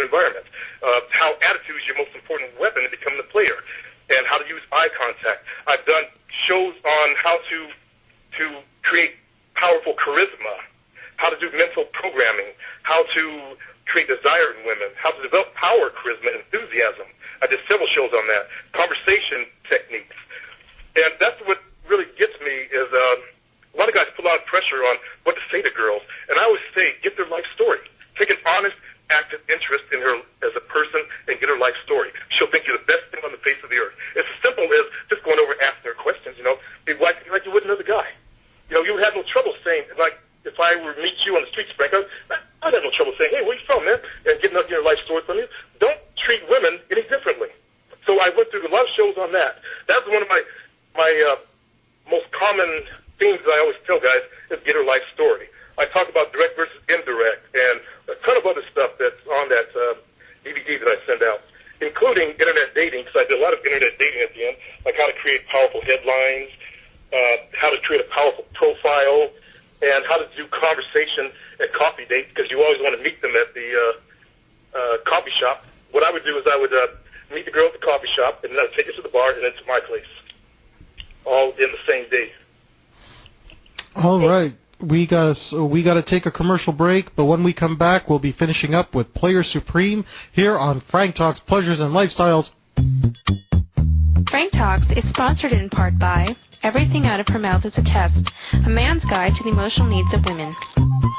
environment, how attitude is your most important weapon in becoming a player, and how to use eye contact. I've done shows on how to create powerful charisma, how to do mental programming, how to create desire in women, how to develop power, charisma, enthusiasm. I did several shows on that. Conversation techniques. And that's what really gets me is a lot of guys put a lot of pressure on what to say to girls. And I always say, get their life story. Take an honest, active interest in her as a person and get her life story. She'll think you're the best thing on the face of the earth. It's as simple as just going over and asking her questions, like you would another guy. You would have no trouble saying, like, if I were to meet you on the streets, Frank, I'd have no trouble saying, hey, where you from, man? And getting your life story from you. Don't treat women any differently. So I went through a lot of shows on that. That's one of my most common themes that I always tell guys is get her life story. I talk about direct versus indirect and a ton of other stuff that's on that DVD that I send out, including internet dating, because I did a lot of internet dating at the end, like how to create powerful headlines, how to create a powerful profile, and how to do conversation at coffee dates, because you always want to meet them at the coffee shop. What I would do is I would meet the girl at the coffee shop, and then I'd take her to the bar and then to my place, all in the same day. All right. We got to take a commercial break, but when we come back, we'll be finishing up with Player Supreme here on Frank Talks Pleasures and Lifestyles. Frank Talks is sponsored in part by Everything Out of Her Mouth is a Test, a man's guide to the emotional needs of women.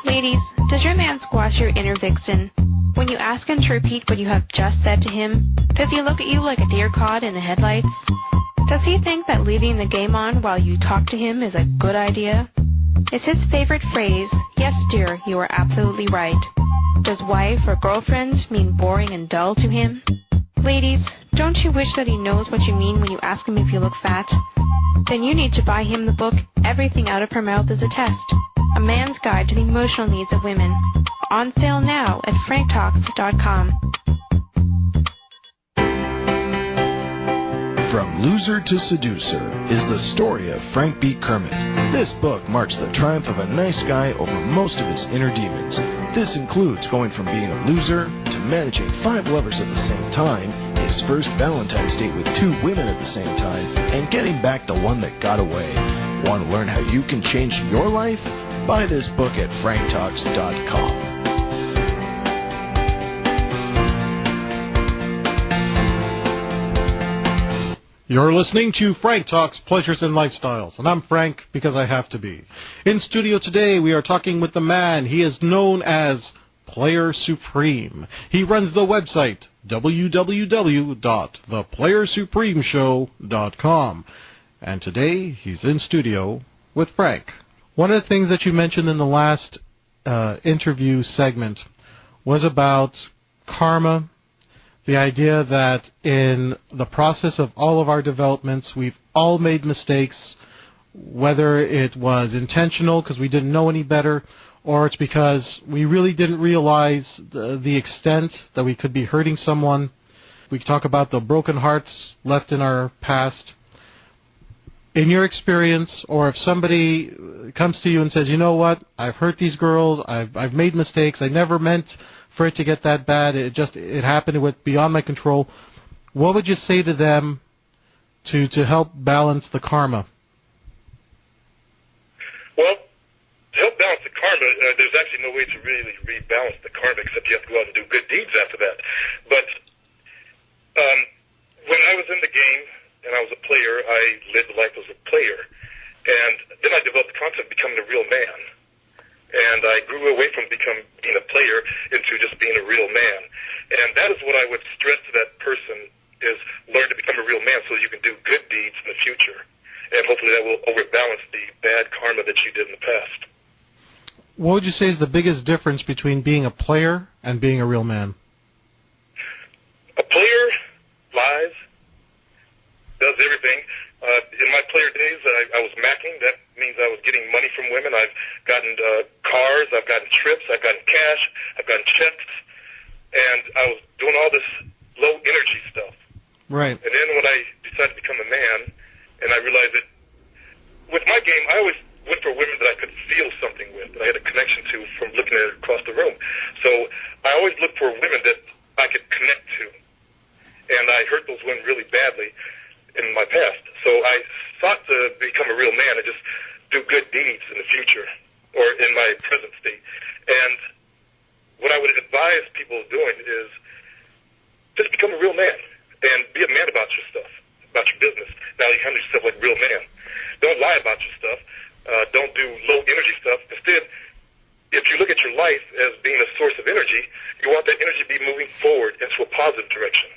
Ladies, does your man squash your inner vixen? When you ask him to repeat what you have just said to him, does he look at you like a deer caught in the headlights? Does he think that leaving the game on while you talk to him is a good idea? Is his favorite phrase, yes dear, you are absolutely right? Does wife or girlfriend mean boring and dull to him? Ladies, don't you wish that he knows what you mean when you ask him if you look fat? Then you need to buy him the book, Everything Out of Her Mouth is a Test, a man's guide to the emotional needs of women. On sale now at franktalks.com. From Loser to Seducer is the story of Frank B. Kermit. This book marks the triumph of a nice guy over most of his inner demons. This includes going from being a loser to managing 5 lovers at the same time, his first Valentine's date with 2 women at the same time, and getting back the one that got away. Want to learn how you can change your life? Buy this book at franktalks.com. You're listening to Frank Talks Pleasures and Lifestyles, and I'm Frank because I have to be. In studio today, we are talking with the man. He is known as Player Supreme. He runs the website www.theplayersupremeshow.com. And today, he's in studio with Frank. One of the things that you mentioned in the last interview segment was about karma. The idea that in the process of all of our developments, we've all made mistakes, whether it was intentional because we didn't know any better, or it's because we really didn't realize the extent that we could be hurting someone. We talk about the broken hearts left in our past. In your experience, or if somebody comes to you and says, you know what, I've hurt these girls, I've made mistakes, I never meant for it to get that bad, it happened, it went beyond my control, what would you say to them to help balance the karma? Well, to help balance the karma, there's actually no way to really rebalance the karma except you have to go out and do good deeds after that. But when I was in the game and I was a player, I lived life as a player. And then I developed the concept of becoming a real man. And I grew away from being a player into just being a real man. And that is what I would stress to that person is learn to become a real man so you can do good deeds in the future. And hopefully that will overbalance the bad karma that you did in the past. What would you say is the biggest difference between being a player and being a real man? A player lies, does everything. In my player days, I was macking. That means I was getting money from women. I've gotten cars, I've gotten trips, I've gotten cash, I've gotten checks, and I was doing all this low-energy stuff. Right. And then when I decided to become a man, and I realized that with my game, I always went for women that I could feel something with, that I had a connection to from looking at it across the room. So I always looked for women that I could connect to. And I hurt those women really badly in my past. So I sought to become a real man and just do good deeds in the future or in my present state. And what I would advise people doing is just become a real man and be a man about your stuff, about your business. Now you handle yourself like a real man. Don't lie about your stuff. Don't do low energy stuff. Instead, if you look at your life as being a source of energy, you want that energy to be moving forward into a positive direction.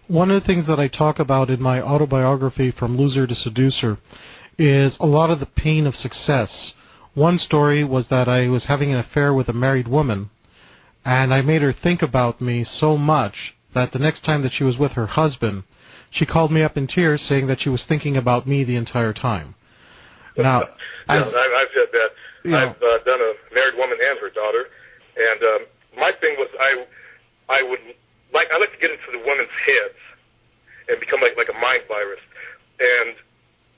One of the things that I talk about in my autobiography, From Loser to Seducer, is a lot of the pain of success. One story was that I was having an affair with a married woman, and I made her think about me so much that the next time that she was with her husband, she called me up in tears saying that she was thinking about me the entire time. Now, I've said that. Yeah. I've done a married woman and her daughter, and my thing was I like to get into the women's heads and become like a mind virus and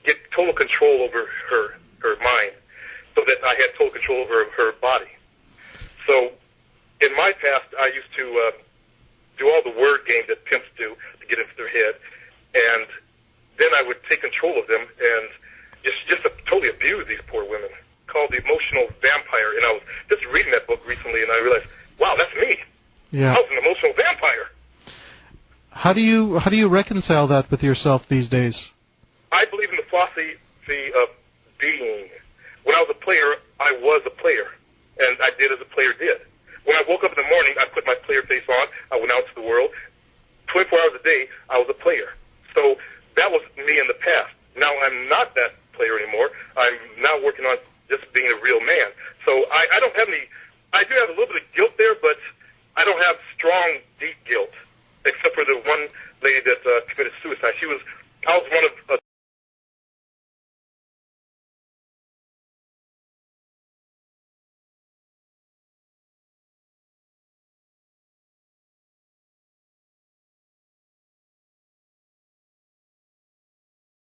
get total control over her mind, so that I had total control over her body. So in my past, I used to do all the word games that pimps do to get into their head, and then I would take control of them and just totally abuse these poor women, called The Emotional Vampire. And I was just reading that book recently, and I realized, wow, that's me. Yeah. I was an emotional vampire. How do you reconcile that with yourself these days? I believe in the philosophy of being. When I was a player, I was a player, and I did as a player did. When I woke up in the morning, I put my player face on. I went out to the world. 24 hours a day, I was a player. So that was me in the past. Now I'm not that player anymore. I'm now working on just being a real man. So I don't have any. I do have a little bit of guilt